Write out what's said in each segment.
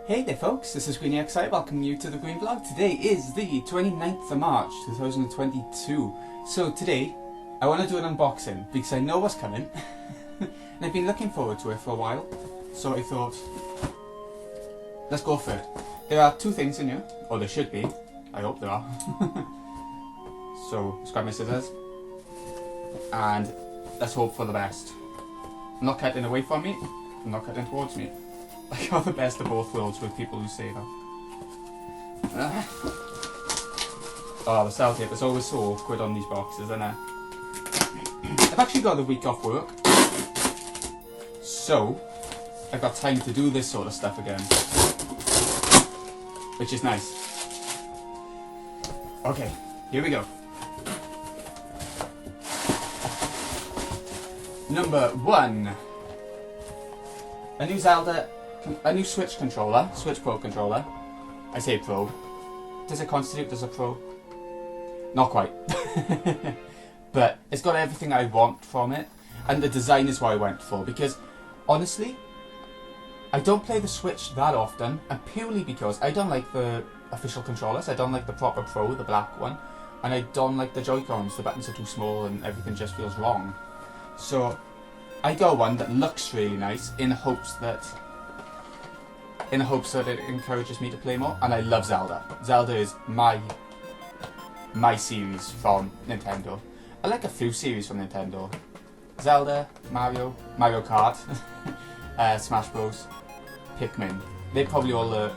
Hey there folks, this is GreenXI welcoming you to the Green Vlog. Today is the 29th of March 2022. So today, I want to do an unboxing because I know what's coming and I've been looking forward to it for a while. So I thought, let's go for it. There are two things in here, or there should be. I hope there are. So, let's grab my scissors and let's hope for the best. I'm not cutting away from me, I'm not cutting towards me. I got the best of both worlds with people who say that. Oh, the sellotape is always so awkward on these boxes, isn't it? I've actually got a week off work, so I've got time to do this sort of stuff again, which is nice. Okay, here we go. Number 1. A new Switch controller, Switch Pro controller. I say Pro. Does it constitute as a Pro? Not quite. But it's got everything I want from it, and the design is what I went for, because honestly, I don't play the Switch that often, and purely because I don't like the official controllers. I don't like the proper Pro, the black one, and I don't like the Joy-Cons. The buttons are too small and everything just feels wrong. So I got one that looks really nice in hopes that it encourages me to play more, and I love Zelda. Zelda is my series from Nintendo. I like a few series from Nintendo. Zelda, Mario Kart, Smash Bros, Pikmin. They're probably all the...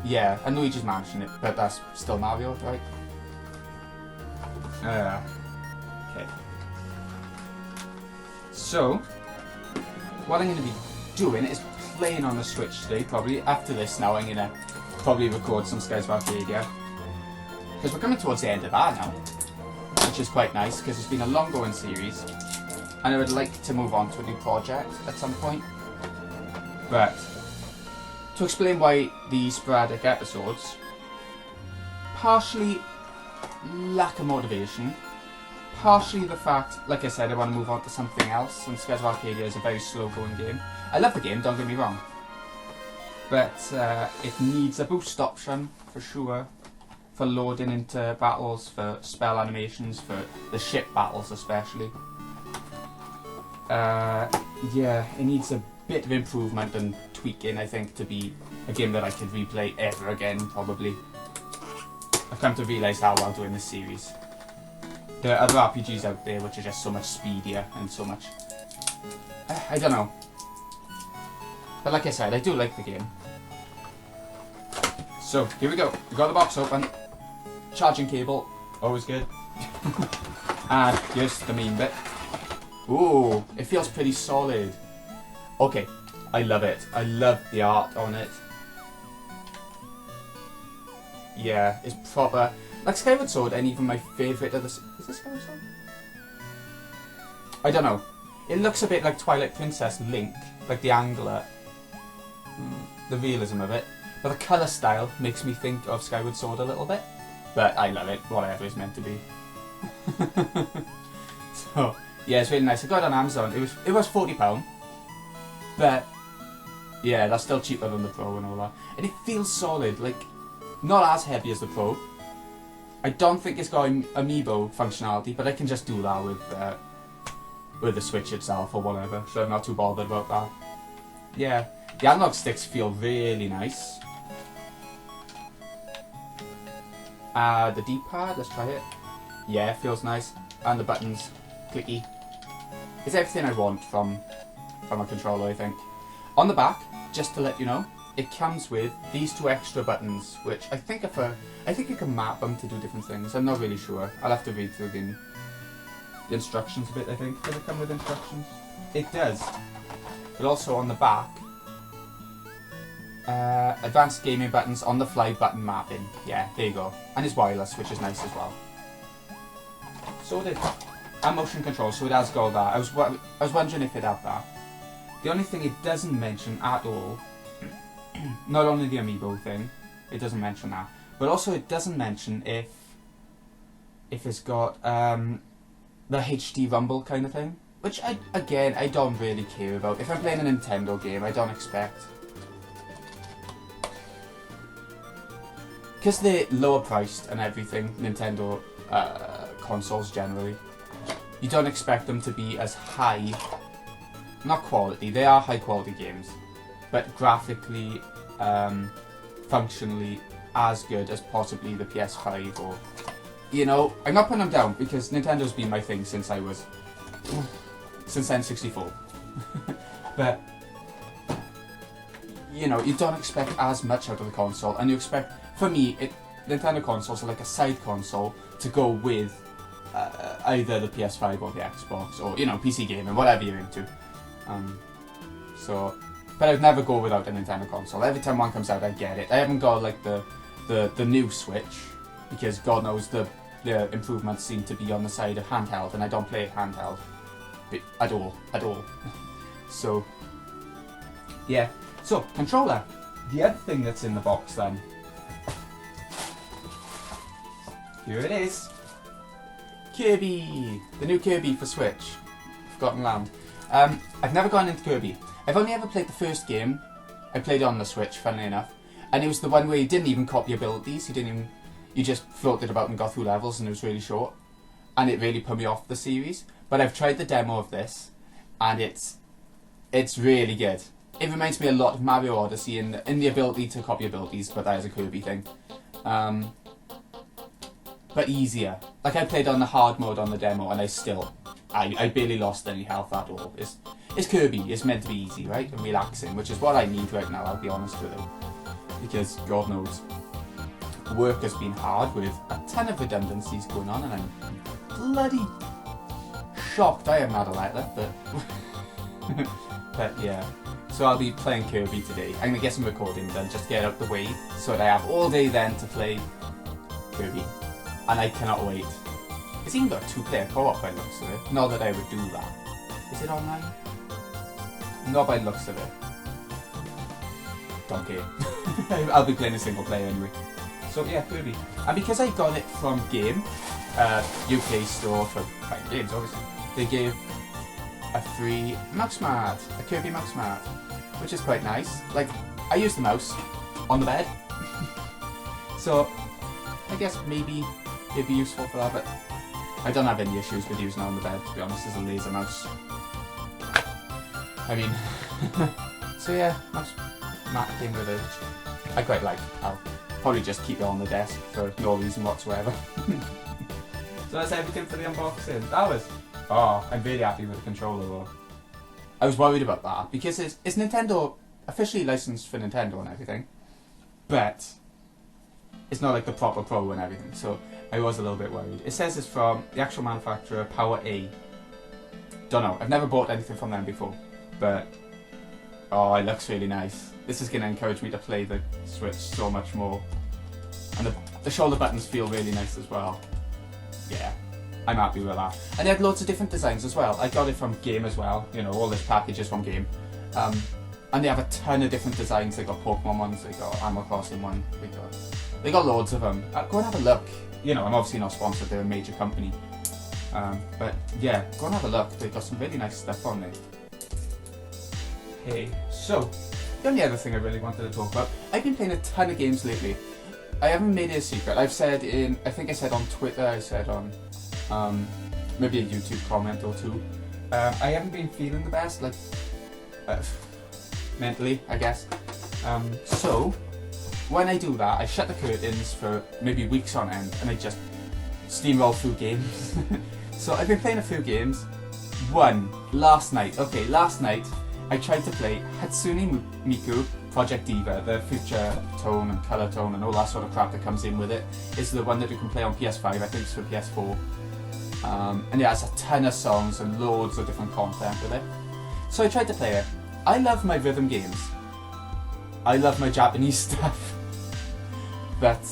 Yeah, and Luigi's Mansion, but that's still Mario, right? Okay. So, what I'm going to be doing is playing on the Switch today, probably. After this now, I'm going to probably record some Skies of Arcadia, because we're coming towards the end of that now, which is quite nice, because it's been a long going series, and I would like to move on to a new project at some point. But, to explain why the sporadic episodes, partially lack of motivation, partially the fact, like I said, I want to move on to something else, and Skies of Arcadia is a very slow going game. I love the game, don't get me wrong, but it needs a boost option for sure, for loading into battles, for spell animations, for the ship battles especially. Yeah, it needs a bit of improvement and tweaking, I think, to be a game that I could replay ever again, probably. I've come to realise how while doing this series. There are other RPGs out there which are just so much speedier and so much... I don't know. But like I said, I do like the game. So, here we go. We got the box open. Charging cable, always good. And here's the main bit. Ooh, it feels pretty solid. Okay, I love it. I love the art on it. Yeah, it's proper. Like Skyward Sword, and even my favourite of the... Is this Skyward Sword? I don't know. It looks a bit like Twilight Princess Link, like the angular, the realism of it. But the colour style makes me think of Skyward Sword a little bit. But I love it, whatever it's meant to be. So, yeah, it's really nice. I got it on Amazon. It was £40. But, yeah, that's still cheaper than the Pro and all that. And it feels solid, like, not as heavy as the Pro. I don't think it's got amiibo functionality, but I can just do that with the Switch itself or whatever, so I'm not too bothered about that. Yeah, the analog sticks feel really nice. The D-pad, let's try it. Yeah, it feels nice. And the buttons, clicky. It's everything I want from a controller, I think. On the back, just to let you know, it comes with these two extra buttons, which I think you can map them to do different things. I'm not really sure. I'll have to read through the instructions a bit, I think. Does it come with instructions? It does. But also on the back, advanced gaming buttons, on the fly button mapping. Yeah, there you go. And it's wireless, which is nice as well. So it is. And motion control, so it has got that. I was wondering if it had that. The only thing it doesn't mention at all, not only the amiibo thing, it doesn't mention that, but also it doesn't mention if it's got the HD rumble kind of thing, which I don't really care about. If I'm playing a Nintendo game, I don't expect because they're lower priced and everything, Nintendo consoles generally, you don't expect them to be as high, not quality, they are high quality games, but graphically, functionally as good as possibly the PS5 or, you know, I'm not putting them down because Nintendo's been my thing since I was, since N64. But, you know, you don't expect as much out of the console, and you expect, for me, Nintendo consoles are like a side console to go with either the PS5 or the Xbox, or, you know, PC gaming, whatever you're into. But I'd never go without a Nintendo console. Every time one comes out, I get it. I haven't got like the new Switch, because God knows the improvements seem to be on the side of handheld, and I don't play it handheld at all. So, yeah. So, controller. The other thing that's in the box then. Here it is. Kirby! The new Kirby for Switch. Forgotten Land. I've never gone into Kirby. I've only ever played the first game. I played it on the Switch, funnily enough. And it was the one where you didn't even copy abilities. You just floated about and got through levels, and it was really short. And it really put me off the series. But I've tried the demo of this, and it's really good. It reminds me a lot of Mario Odyssey in the ability to copy abilities, but that is a Kirby thing. But easier. Like, I played on the hard mode on the demo, and I barely lost any health at all. It's Kirby. It's meant to be easy, right? And relaxing, which is what I need right now, I'll be honest with you. Because, God knows, work has been hard with a ton of redundancies going on, and I'm bloody shocked I haven't had a letter, but... but yeah. So I'll be playing Kirby today. I'm going to get some recording done, just to get out the way, so that I have all day then to play Kirby. And I cannot wait. It's even got a 2-player co-op by the looks of it. Not that I would do that. Is it online? Not by the looks of it. Don't care. I'll be playing a single player anyway. So yeah, Kirby. And because I got it from Game, UK store for 5 games obviously, they gave a free mouse mat, a Kirby mouse mat, which is quite nice. Like, I use the mouse on the bed. So, I guess maybe it'd be useful for that, but I don't have any issues with using it on the bed, to be honest, as a laser mouse. I mean, so yeah, mouse mat thing with it, which I quite like. I'll probably just keep it on the desk for no reason whatsoever. So that's everything for the unboxing. I'm really happy with the controller though. I was worried about that, because it's Nintendo, officially licensed for Nintendo and everything, but it's not like the proper Pro and everything, so I was a little bit worried. It says it's from the actual manufacturer, Power A. Don't know, I've never bought anything from them before, but oh, it looks really nice. This is going to encourage me to play the Switch so much more. And the shoulder buttons feel really nice as well. Yeah, I'm happy with that. And they had loads of different designs as well. I got it from Game as well, you know, all this package is from Game. And they have a ton of different designs. They got Pokemon ones, they got Animal Crossing one, they got loads of them. Go and have a look. You know, I'm obviously not sponsored, they're a major company. But yeah, go and have a look. They've got some really nice stuff on there. Okay, so the only other thing I really wanted to talk about, I've been playing a ton of games lately. I haven't made it a secret. I think I said on Twitter, I said on maybe a YouTube comment or two. I haven't been feeling the best, like mentally, I guess. So when I do that, I shut the curtains for maybe weeks on end, and I just steamroll through games. So I've been playing a few games. Last night I tried to play Hatsune Miku Project Diva, the future tone and colour tone and all that sort of crap that comes in with it. It's the one that you can play on PS5, I think it's for PS4. And it has a ton of songs and loads of different content with it. So I tried to play it. I love my rhythm games. I love my Japanese stuff. But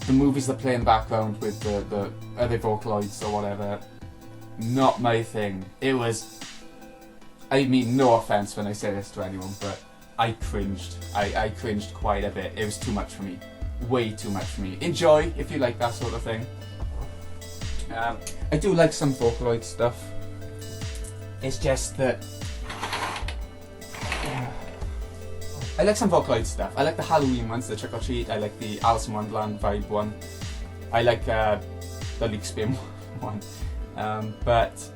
the movies that play in the background with the other Vocaloids or whatever, not my thing. It was... I mean, no offense when I say this to anyone, but I cringed. I cringed quite a bit. It was too much for me. Way too much for me. Enjoy if you like that sort of thing. I do like some Vocaloid stuff. It's just that... I like some Vocaloid stuff. I like the Halloween ones, the Trick or Treat. I like the Alice in Wonderland vibe one. I like the Leak Spin one. But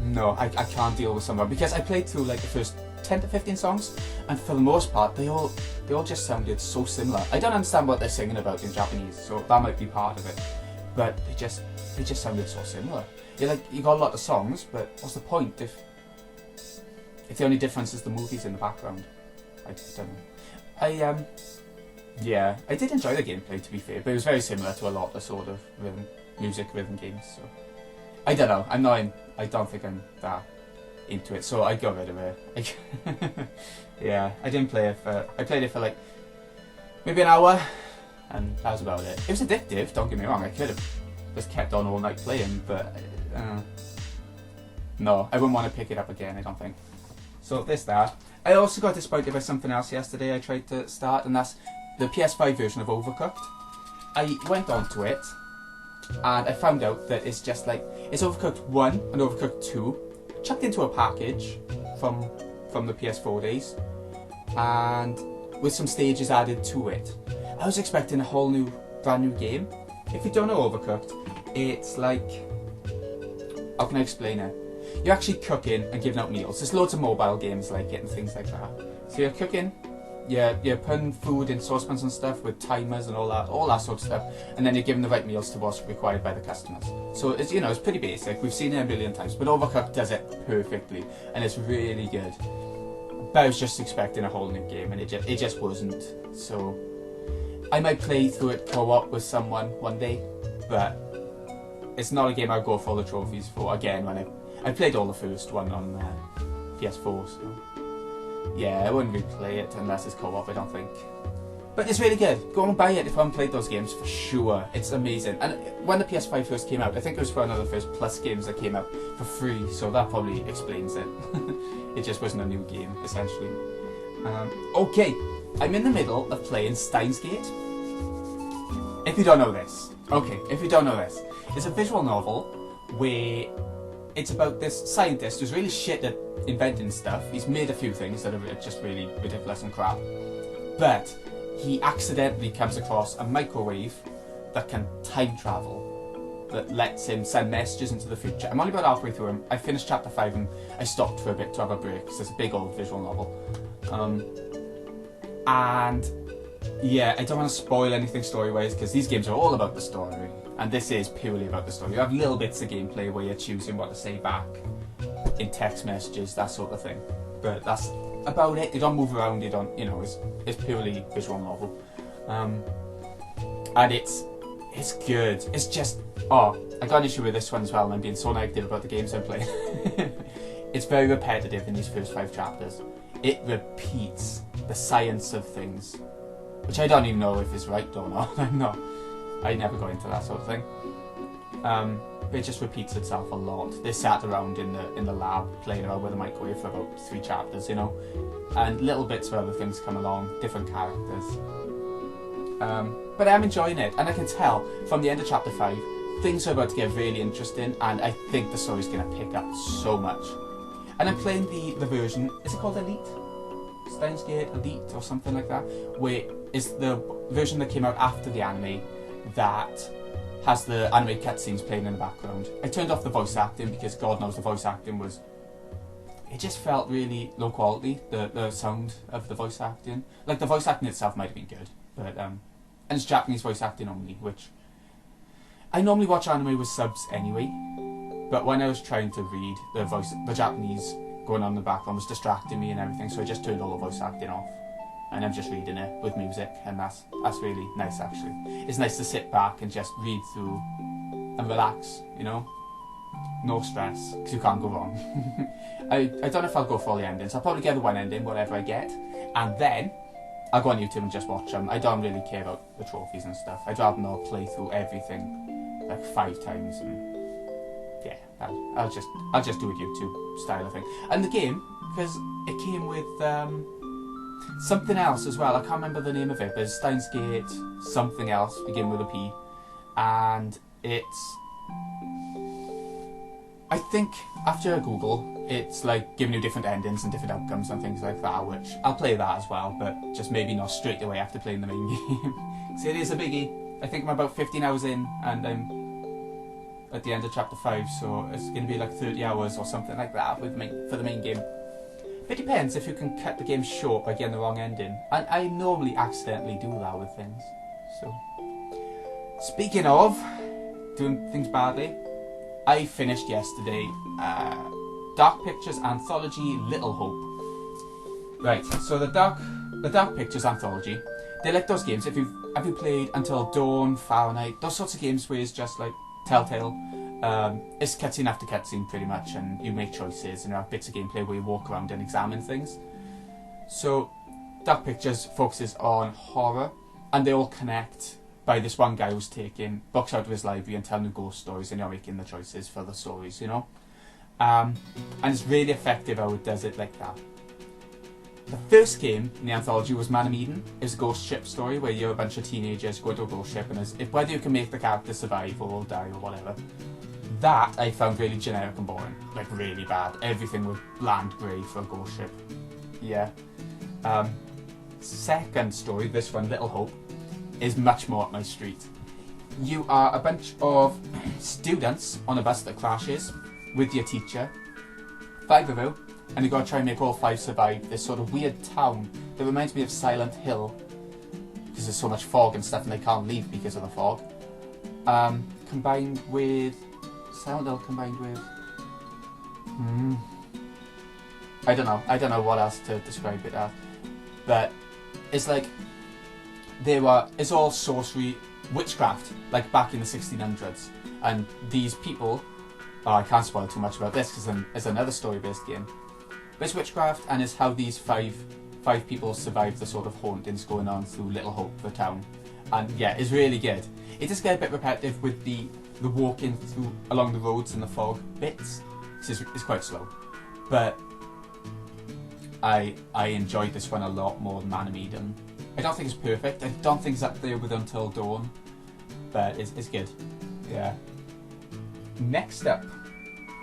no, I can't deal with some of them because I played through like the first 10 to 15 songs, and for the most part, they all just sounded so similar. I don't understand what they're singing about in Japanese, so that might be part of it. But they just sounded so similar. You got a lot of songs, but what's the point if the only difference is the movies in the background? I don't know. I did enjoy the gameplay, to be fair, but it was very similar to a lot of sort of music rhythm games. So I don't know. I don't think I'm that into it, so I got rid of it. Yeah, I didn't play it for. I played it for like maybe an hour, and that was about it. It was addictive. Don't get me wrong. I could have just kept on all night playing, but no, I wouldn't want to pick it up again. I don't think. So there's that. I also got disappointed by something else yesterday I tried to start, and that's the PS5 version of Overcooked. I went onto it, and I found out that it's just like, it's Overcooked 1 and Overcooked 2, chucked into a package from the PS4 days, and with some stages added to it. I was expecting a whole new, brand new game. If you don't know Overcooked, it's like, how can I explain it? You're actually cooking and giving out meals. There's loads of mobile games like it and things like that. So you're cooking, you're putting food in saucepans and stuff with timers and all that sort of stuff, and then you're giving the right meals to what's required by the customers. So it's, it's pretty basic. We've seen it a million times, but Overcooked does it perfectly, and it's really good. But I was just expecting a whole new game, and it just wasn't. So I might play through it co-op with someone one day, but it's not a game I'll go for all the trophies for again when I played all the first one on PS4, so yeah, I wouldn't replay it unless it's co-op, I don't think. But it's really good. Go and buy it if you haven't played those games, for sure. It's amazing. And when the PS5 first came out, I think it was one of the first Plus games that came out for free, so that probably explains it. It just wasn't a new game, essentially. Okay, I'm in the middle of playing Steins Gate. If you don't know this. Okay, if you don't know this. It's a visual novel where it's about this scientist who's really shit at inventing stuff. He's made a few things that are just really ridiculous and crap. But he accidentally comes across a microwave that can time travel, that lets him send messages into the future. I'm only about halfway through him. I finished chapter 5 and I stopped for a bit to have a break, because it's a big old visual novel. And yeah, I don't want to spoil anything story-wise, because these games are all about the story. And this is purely about the story. You have little bits of gameplay where you're choosing what to say back in text messages, that sort of thing. But that's about it. You don't move around, you don't, it's purely visual novel. And it's good. It's just, I got an issue with this one as well, and I'm being so negative about the games I'm playing. It's very repetitive in these first 5 chapters. It repeats the science of things, which I don't even know if it's right or not. I never go into that sort of thing. But it just repeats itself a lot. They sat around in the lab playing around with a microwave for about 3 chapters, and little bits of other things come along, different characters. But I'm enjoying it, and I can tell from the end of chapter 5, things are about to get really interesting, and I think the story's going to pick up so much. And I'm playing the version, is it called Elite? Steins Gate Elite or something like that, where is the version that came out after the anime that has the anime cutscenes playing in the background. I turned off the voice acting because God knows the voice acting it just felt really low quality, the sound of the voice acting. Like, the voice acting itself might have been good, but and it's Japanese voice acting only, which I normally watch anime with subs anyway, but when I was trying to read, the Japanese going on in the background was distracting me and everything, so I just turned all the voice acting off. And I'm just reading it with music, and that's really nice, actually. It's nice to sit back and just read through and relax, no stress, because you can't go wrong. I don't know if I'll go for all the endings. I'll probably get the one ending, whatever I get, and then I'll go on YouTube and just watch them. I don't really care about the trophies and stuff. I'd rather not play through everything like 5 times, and yeah, I'll just do a YouTube style of thing. And the game, because it came with something else as well. I can't remember the name of it, but it's Steins Gate something else, begin with a P, and it's, I think after a Google, it's like giving you different endings and different outcomes and things like that, which I'll play that as well, but just maybe not straight away after playing the main game. So it is a biggie. I think I'm about 15 hours in, and I'm at the end of chapter 5, so it's going to be like 30 hours or something like that for the main game. It depends if you can cut the game short by getting the wrong ending, and I normally accidentally do that with things. So, speaking of doing things badly, I finished yesterday Dark Pictures Anthology Little Hope. Right, so the Dark Pictures Anthology, they're like those games. Have you played Until Dawn, Fahrenheit, those sorts of games where it's just like Telltale. It's cutscene after cutscene pretty much, and you make choices and you have bits of gameplay where you walk around and examine things. So Dark Pictures focuses on horror, and they all connect by this one guy who's taking books out of his library and telling you ghost stories, and you're making the choices for the stories, you know. And it's really effective how it does it like that. The first game in the anthology was Man of Eden. It was a ghost ship story where you're a bunch of teenagers go to a ghost ship, and whether you can make the character survive or die or whatever. That I found really generic and boring, like really bad. Everything was bland grey for a ghost ship. Yeah. Second story, this one, Little Hope, is much more up my street. You are a bunch of students on a bus that crashes with your teacher, 5 of you, and you've got to try and make all 5 survive this sort of weird town that reminds me of Silent Hill, because there's so much fog and stuff and they can't leave because of the fog. Combined with Silent Hill combined with I don't know what else to describe it as, but it's like it's all sorcery, witchcraft, like back in the 1600s, and these people, I can't spoil too much about this because it's another story-based game, but it's witchcraft, and it's how these five people survive the sort of hauntings going on through Little Hope, the town. And yeah, it's really good. It does get a bit repetitive with the walking through along the roads and the fog bits. It's quite slow, but I enjoyed this one a lot more than Man of Eden. I don't think it's perfect. I don't think it's up there with Until Dawn, but it's good. Yeah. Next up,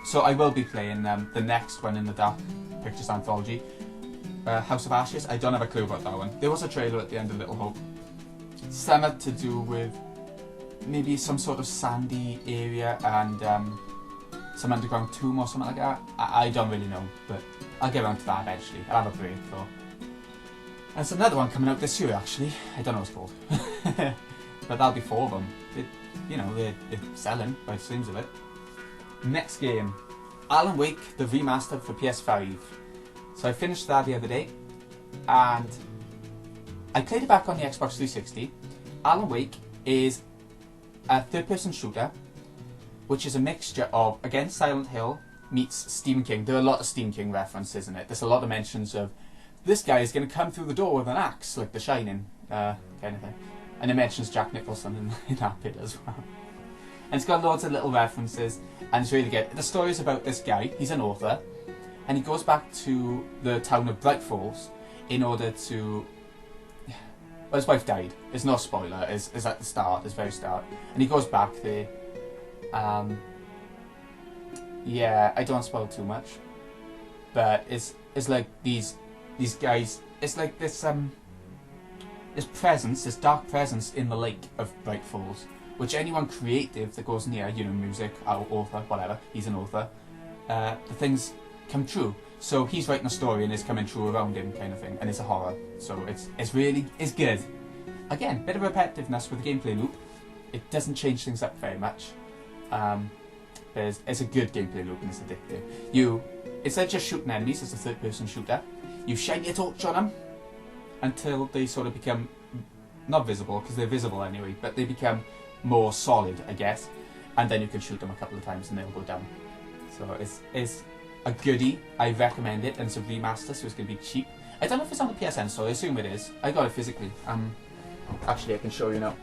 so I will be playing the next one in the Dark Pictures Anthology, House of Ashes. I don't have a clue about that one. There was a trailer at the end of Little Hope. Something to do with maybe some sort of sandy area and some underground tomb or something like that. I don't really know, but I'll get around to that eventually. I'll have a break though. And there's another one coming out this year actually. I don't know what it's called. But that'll be 4 of them. They're selling by the seams of it. Next game, Alan Wake, the Remastered for PS5. So I finished that the other day, and I played it back on the Xbox 360. Alan Wake is a third-person shooter, which is a mixture of, again, Silent Hill meets Stephen King. There are a lot of Stephen King references in it. There's a lot of mentions of, this guy is going to come through the door with an axe, like The Shining, kind of thing. And it mentions Jack Nicholson in that bit as well. And it's got loads of little references, and it's really good. The story is about this guy, he's an author, and he goes back to the town of Bright Falls in order to... Well, his wife died. It's no spoiler, it's at the start, it's very start. And he goes back there. Yeah, I don't spoil too much. But it's like these guys, it's like this presence, this dark presence in the lake of Bright Falls, which anyone creative that goes near, music, author, whatever, he's an author, the things come true. So he's writing a story and it's coming true around him, kind of thing, and it's a horror. So it's good. Again, bit of repetitiveness with the gameplay loop. It doesn't change things up very much. But it's a good gameplay loop and it's addictive. Instead of just shooting enemies as a third-person shooter, you shine your torch on them until they sort of become not visible, because they're visible anyway, but they become more solid, I guess, and then you can shoot them a couple of times and they'll go down. So it's a goodie. I recommend it, and it's a remaster, so it's going to be cheap. I don't know if it's on the PSN, so I assume it is. I got it physically. Actually, I can show you now.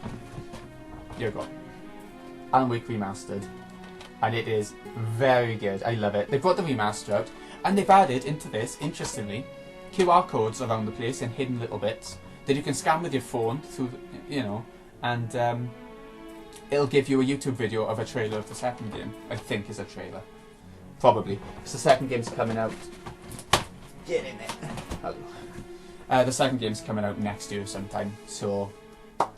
Here we go. Alan Wake Remastered, and it is very good. I love it. They brought the remaster out, and they've added into this, interestingly, QR codes around the place in hidden little bits that you can scan with your phone through, and it'll give you a YouTube video of a trailer of the second game. I think is a trailer. Probably. Because the second game's coming out. Get in there. The second game's coming out next year sometime, so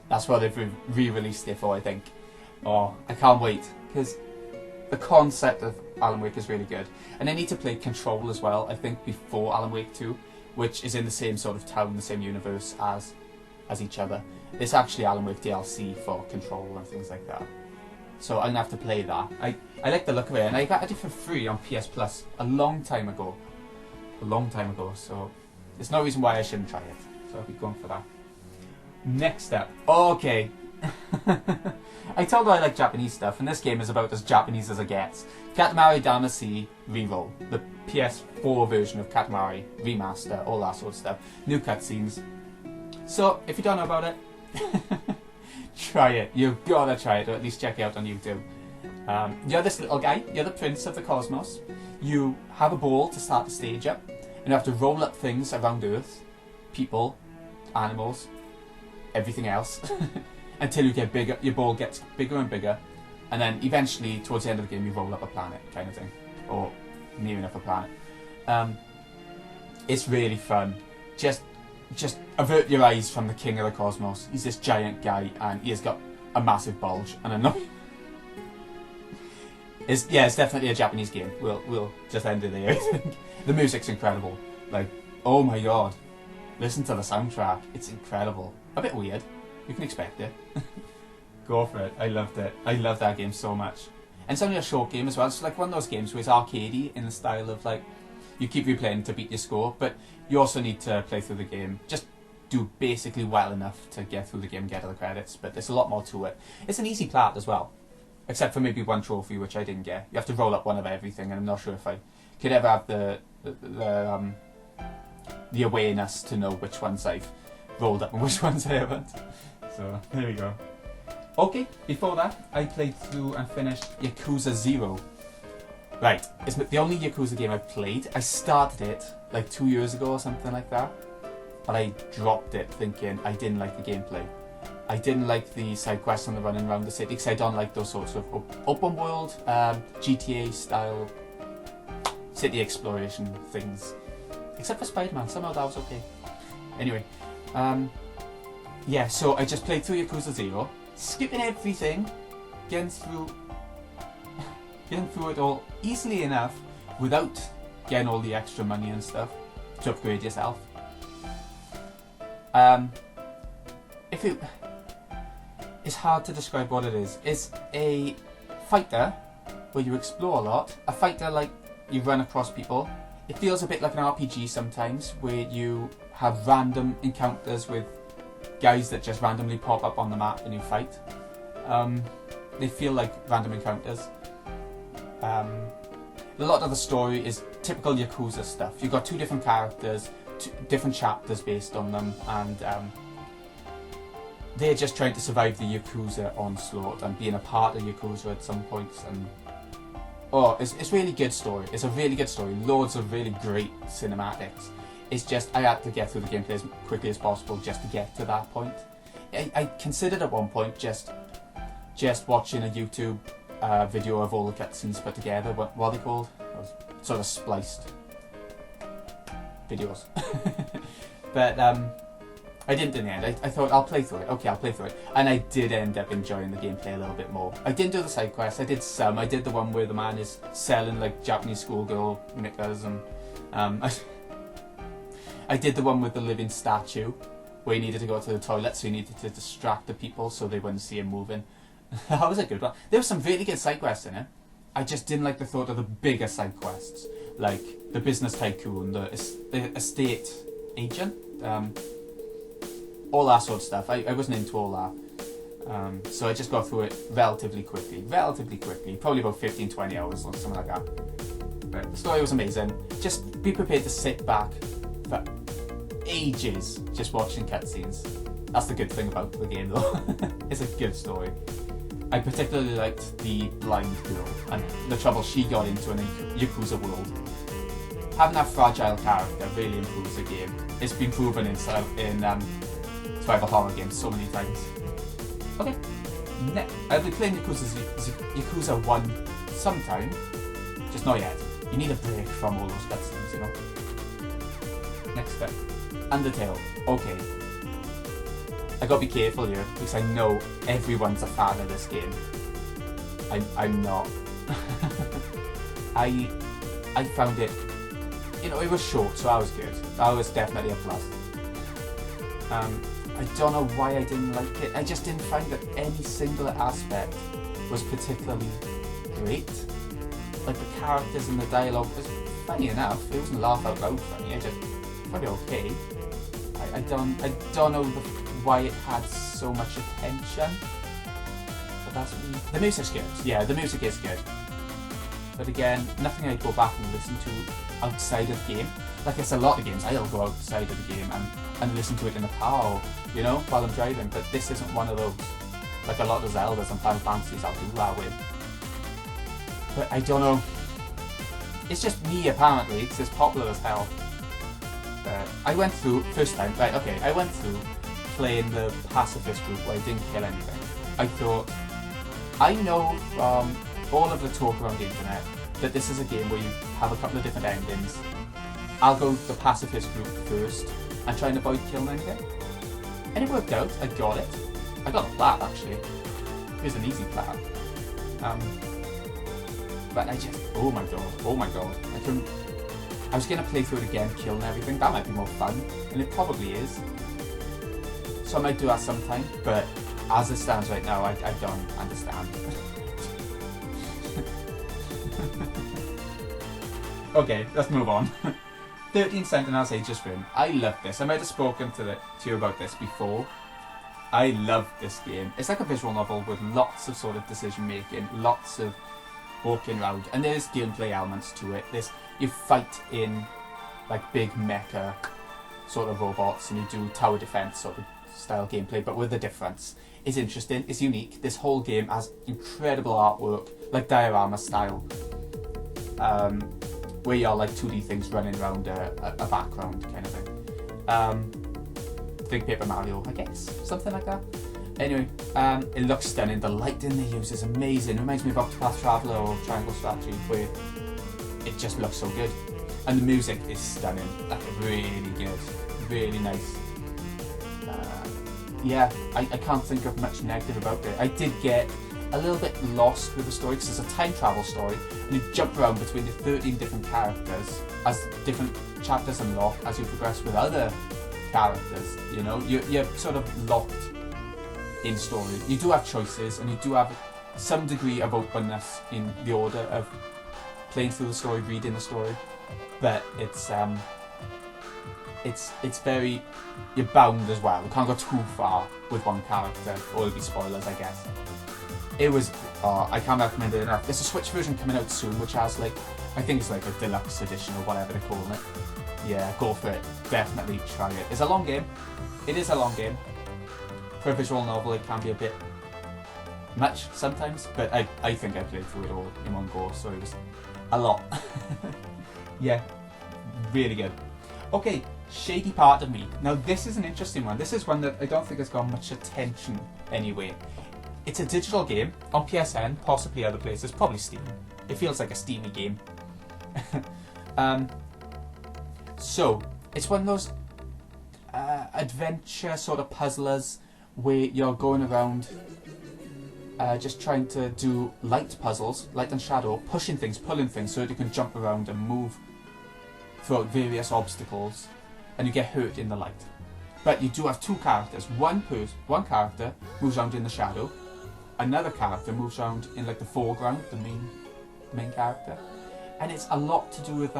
that's what they've re-released it for, I think. Oh, I can't wait, because the concept of Alan Wake is really good. And I need to play Control as well, I think, before Alan Wake 2, which is in the same sort of town, the same universe as each other. It's actually Alan Wake DLC for Control and things like that. So I'm going to have to play that. I like the look of it, and I got it for free on PS Plus a long time ago. So there's no reason why I shouldn't try it. So I'll be going for that. Next up. Okay. I told her I like Japanese stuff, and this game is about as Japanese as it gets. Katamari Damacy Reroll, the PS4 version of Katamari, Remaster, all that sort of stuff. New cutscenes. So, if you don't know about it, try it. You've gotta try it, or at least check it out on YouTube. You're this little guy, you're the prince of the cosmos. You have a ball to start the stage up, and you have to roll up things around Earth, people, animals, everything else, until you get bigger. Your ball gets bigger and bigger, and then eventually, towards the end of the game, you roll up a planet, kind of thing, or near enough a planet. It's really fun. Just avert your eyes from the king of the cosmos. He's this giant guy, and he has got a massive bulge, and a nose. It's definitely a Japanese game. We'll just end it there. I think the music's incredible. Like, oh my god, listen to the soundtrack. It's incredible. A bit weird. You can expect it. Go for it. I loved it. I love that game so much. And it's only a short game as well. It's like one of those games where it's arcadey in the style of like you keep replaying to beat your score, but you also need to play through the game. Just do basically well enough to get through the game and get to the credits, but there's a lot more to it. It's an easy plat as well. Except for maybe one trophy, which I didn't get. You have to roll up one of everything, and I'm not sure if I could ever have the awareness to know which ones I've rolled up and which ones I haven't. So, there we go. Okay, before that, I played through and finished Yakuza 0. Right, it's the only Yakuza game I've played. I started it like 2 years ago or something like that, but I dropped it thinking I didn't like the gameplay. I didn't like the side quests and the running around the city, because I don't like those sorts of open world, GTA style city exploration things. Except for Spider-Man, somehow that was okay. Anyway, yeah, so I just played through Yakuza 0, skipping everything, getting through it all easily enough without getting all the extra money and stuff to upgrade yourself. It's hard to describe what it is. It's a fighter where you explore a lot. A fighter like you run across people. It feels a bit like an RPG sometimes, where you have random encounters with guys that just randomly pop up on the map and you fight. They feel like random encounters. A lot of the story is typical Yakuza stuff. You've got two different characters, different chapters based on them, and they're just trying to survive the Yakuza onslaught and being a part of Yakuza at some points. And it's really good story. It's a really good story. Loads of really great cinematics. It's just I had to get through the gameplay as quickly as possible just to get to that point. I considered at one point just watching a YouTube video of all the cutscenes put together. What are they called? Sort of spliced videos. But I didn't in the end. I thought I'll play through it. Okay, I'll play through it. And I did end up enjoying the gameplay a little bit more. I didn't do the side quests. I did some. I did the one where the man is selling like Japanese schoolgirl knickers, and I did the one with the living statue where he needed to go to the toilet, so he needed to distract the people so they wouldn't see him moving. That was a good one. There were some really good side quests in it. I just didn't like the thought of the bigger side quests, like the business tycoon, the estate agent, all that sort of stuff. I wasn't into all that. So I just got through it relatively quickly, probably about 15-20 hours or something like that. But the story was amazing. Just be prepared to sit back for ages just watching cutscenes. That's the good thing about the game though. It's a good story. I particularly liked the blind girl and the trouble she got into in a Yakuza world. Having that fragile character really improves the game. It's been proven in survival horror games so many times. Okay, next. I'll be playing Yakuza 1 sometime, just not yet. You need a break from all those cutscenes, you know. Next up, Undertale. Okay. I gotta be careful here, because I know everyone's a fan of this game. I'm not. I found it, you know, it was short, so I was good. That was definitely a plus. I don't know why I didn't like it. I just didn't find that any single aspect was particularly great. Like the characters and the dialogue was funny enough. It wasn't laugh out loud funny. I just found it okay. I don't know why it had so much attention. But that's me. The music's good. Yeah, the music is good. But again, nothing I'd go back and listen to outside of the game. Like it's a lot of games, I'll go outside of the game and listen to it in the car, or, you know, while I'm driving. But this isn't one of those. Like a lot of Zeldas and Final Fantasies, I'll do that with. But I don't know. It's just me apparently, because it's popular as hell. I went through, first time, right, okay, I went through playing the pacifist route where I didn't kill anything. I thought, I know from all of the talk around the internet that this is a game where you have a couple of different endings. I'll go the pacifist route first and try and avoid killing anything. And it worked out, I got it. I got a plat actually. It was an easy plat. But I just, oh my god, I was gonna play through it again, killing everything. That might be more fun, and it probably is. So I might do that sometime, but as it stands right now, I don't understand. Okay, let's move on. 13 Sentinels Aegis Rim. I love this. I might have spoken to you about this before. I love this game. It's like a visual novel with lots of sort of decision making, lots of walking around, and there's gameplay elements to it. You fight in like big mecha sort of robots, and you do tower defense sort of style gameplay, but with a difference. It's interesting, it's unique. This whole game has incredible artwork, like diorama style, where you're like 2D things running around a background kind of thing. Think Paper Mario, I guess, something like that. Anyway, it looks stunning. The lighting they use is amazing. It reminds me of Octopath Traveler or Triangle Strategy, where it just looks so good. And the music is stunning, like really good, really nice. Yeah, I can't think of much negative about it. I did get a little bit lost with the story, because it's a time travel story, and you jump around between the 13 different characters as different chapters unlock as you progress with other characters. You know, you're sort of locked in story. You do have choices, and you do have some degree of openness in the order of playing through the story, reading the story, but it's very, you're bound as well. You can't go too far with one character, or it'll be spoilers, I guess. It was, I can't recommend it enough. There's a Switch version coming out soon, which has like, I think it's like a deluxe edition or whatever they're calling it. Yeah, go for it. Definitely try it. It's a long game. It is a long game. For a visual novel, it can be a bit much sometimes, but I think I played through it all in one go, so it was a lot. Yeah, really good. Okay, Shady Part of Me. Now this is an interesting one. This is one that I don't think has got much attention anyway. It's a digital game on PSN, possibly other places, probably Steam. It feels like a Steamy game. So, it's one of those adventure sort of puzzlers where you're going around just trying to do light puzzles, light and shadow, pushing things, pulling things so that you can jump around and move throughout various obstacles, and you get hurt in the light. But you do have two characters. One character moves around in the shadow, another character moves around in like the foreground, the main character, and it's a lot to do with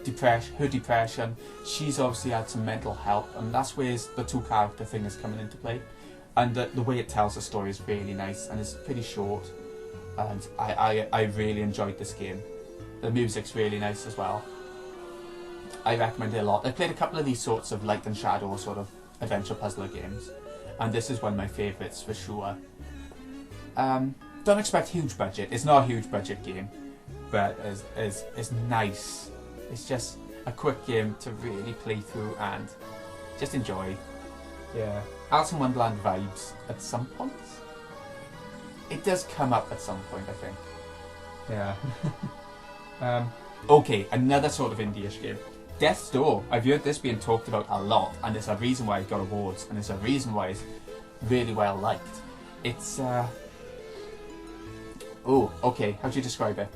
depression. Her depression. She's obviously had some mental help, and that's where the two character thing is coming into play. And the way it tells the story is really nice, and it's pretty short. And I really enjoyed this game. The music's really nice as well. I recommend it a lot. I played a couple of these sorts of light and shadow sort of adventure puzzler games, and this is one of my favourites for sure. Don't expect huge budget. It's not a huge budget game, but it's nice. It's just a quick game to really play through and just enjoy. Yeah, Alice in Wonderland vibes at some points. It does come up at some point, I think. Yeah. Okay, another sort of indie-ish game. Death's Door. I've heard this being talked about a lot, and there's a reason why it got awards, and there's a reason why it's really well liked. It's oh, okay, how do you describe it?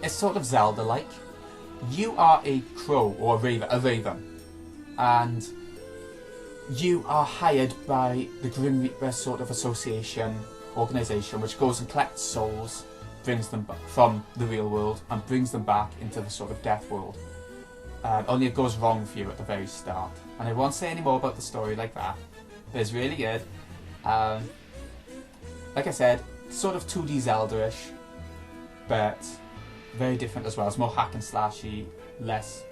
It's sort of Zelda-like. You are a crow, or a raven, and you are hired by the Grim Reaper sort of organisation, which goes and collects souls, brings them from the real world, and brings them back into the sort of death world. Only it goes wrong for you at the very start. And I won't say any more about the story like that, but it's really good. Like I said, sort of 2D Zelda-ish, but very different as well. It's more hack and slashy, less...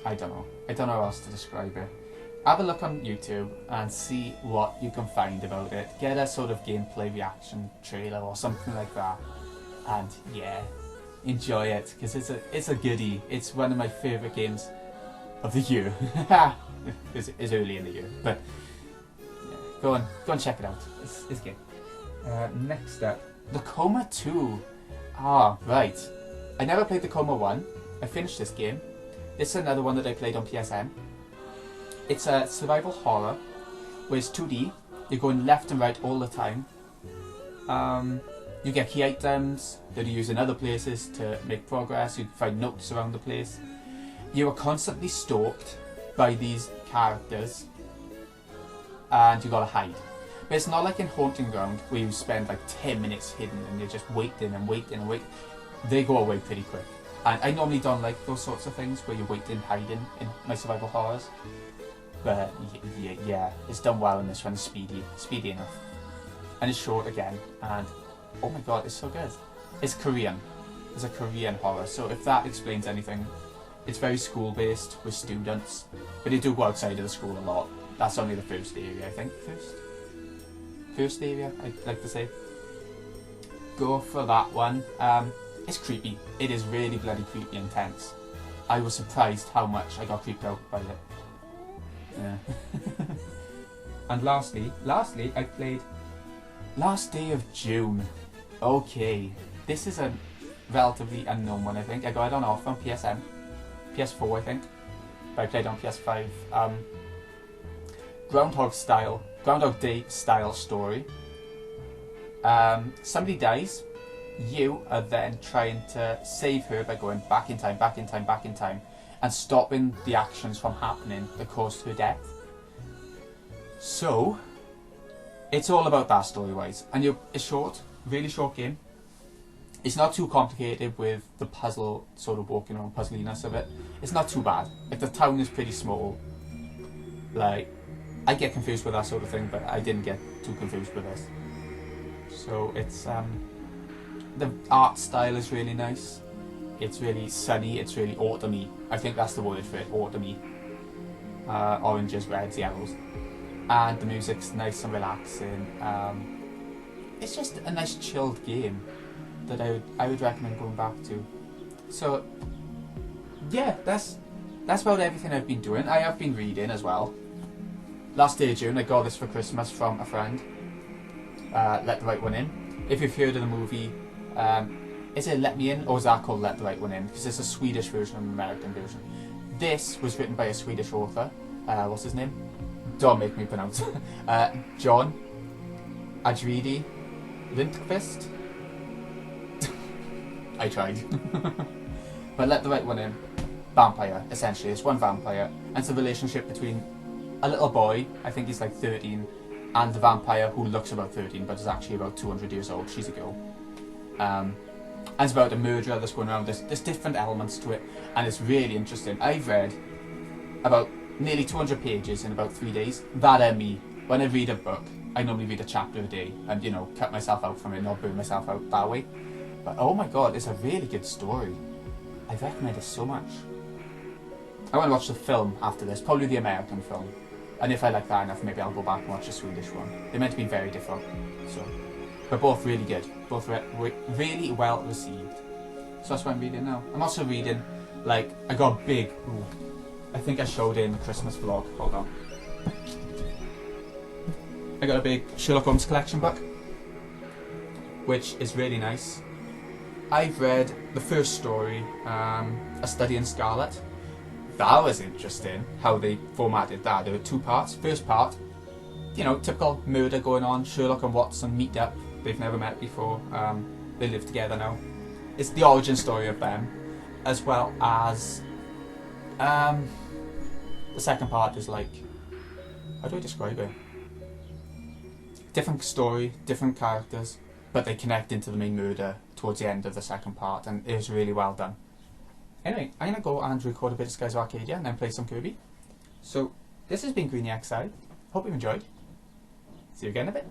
I don't know how else to describe it. Have a look on YouTube and see what you can find about it. Get a sort of gameplay reaction trailer or something like that. And yeah, enjoy it, because it's a goodie. It's one of my favourite games of the year. It's early in the year, but yeah, go and check it out. It's good. Next up, the Coma 2. Ah, right. I never played the Coma 1. I finished this game. This is another one that I played on PSN. It's a survival horror, where it's 2D. You're going left and right all the time. You get key items that you use in other places to make progress. You find notes around the place. You are constantly stalked by these characters, and you gotta hide. But it's not like in Haunting Ground, where you spend like 10 minutes hidden and you're just waiting and waiting and waiting. They go away pretty quick. And I normally don't like those sorts of things where you're waiting, hiding in my survival horrors. But yeah, it's done well in this one. It's speedy enough. And it's short again, and oh my god, it's so good. It's Korean. It's a Korean horror, so if that explains anything, it's very school-based with students, but they do go outside of the school a lot. That's only the first area, I think. First area, I'd like to say. Go for that one. It's creepy. It is really bloody creepy and tense. I was surprised how much I got creeped out by it. Yeah. And lastly, I played Last Day of June. Okay, this is a relatively unknown one, I think. I got it on offer on PSN. PS4, I think. But I played on PS5. Groundhog Day style story. Somebody dies. You are then trying to save her by going back in time, and stopping the actions from happening that caused her death. So, it's all about that story-wise. And it's short, really short game. It's not too complicated with the puzzle, sort of walking around puzzliness of it. It's not too bad. Like, the town is pretty small. Like, I get confused with that sort of thing, but I didn't get too confused with this. So, it's, the art style is really nice. It's really sunny, it's really autumny. I think that's the word for it, autumny. Oranges, reds, yellows. And the music's nice and relaxing. It's just a nice chilled game that I would recommend going back to. So yeah, that's about everything I've been doing. I have been reading as well. Last Day of June, I got this for Christmas from a friend. Let the Right One In. If you've heard of the movie, is it Let Me In, or is that called Let the Right One In? Because it's a Swedish version and an American version. This was written by a Swedish author. What's his name? Don't make me pronounce it. John Ajvidi Lindqvist. I tried. But Let the Right One In. Vampire, essentially. It's one vampire. And it's a relationship between a little boy, I think he's like 13, and the vampire who looks about 13 but is actually about 200 years old. She's a girl. And it's about a murderer that's going around. There's different elements to it, and it's really interesting. I've read about nearly 200 pages in about 3 days. That and me. When I read a book, I normally read a chapter a day and, you know, cut myself out from it, not burn myself out that way. But oh my god, it's a really good story. I recommend it so much. I want to watch the film after this, probably the American film. And if I like that enough, maybe I'll go back and watch the Swedish one. They're meant to be very different, so. But both really good. Both really well received. So that's what I'm reading now. I'm also reading, like, I got a big, I think I showed it in the Christmas vlog. Hold on. I got a big Sherlock Holmes collection book, which is really nice. I've read the first story, A Study in Scarlet. That was interesting, how they formatted that. There were 2 parts. First part, you know, typical murder going on. Sherlock and Watson meet up. They've never met before. They live together now. It's the origin story of them, as well as the second part is like, how do I describe it? Different story, different characters, but they connect into the main murder towards the end of the second part, and it was really well done. Anyway, I'm going to go and record a bit of Skies of Arcadia and then play some Kirby. So, this has been Greeny XI. Hope you've enjoyed. See you again in a bit.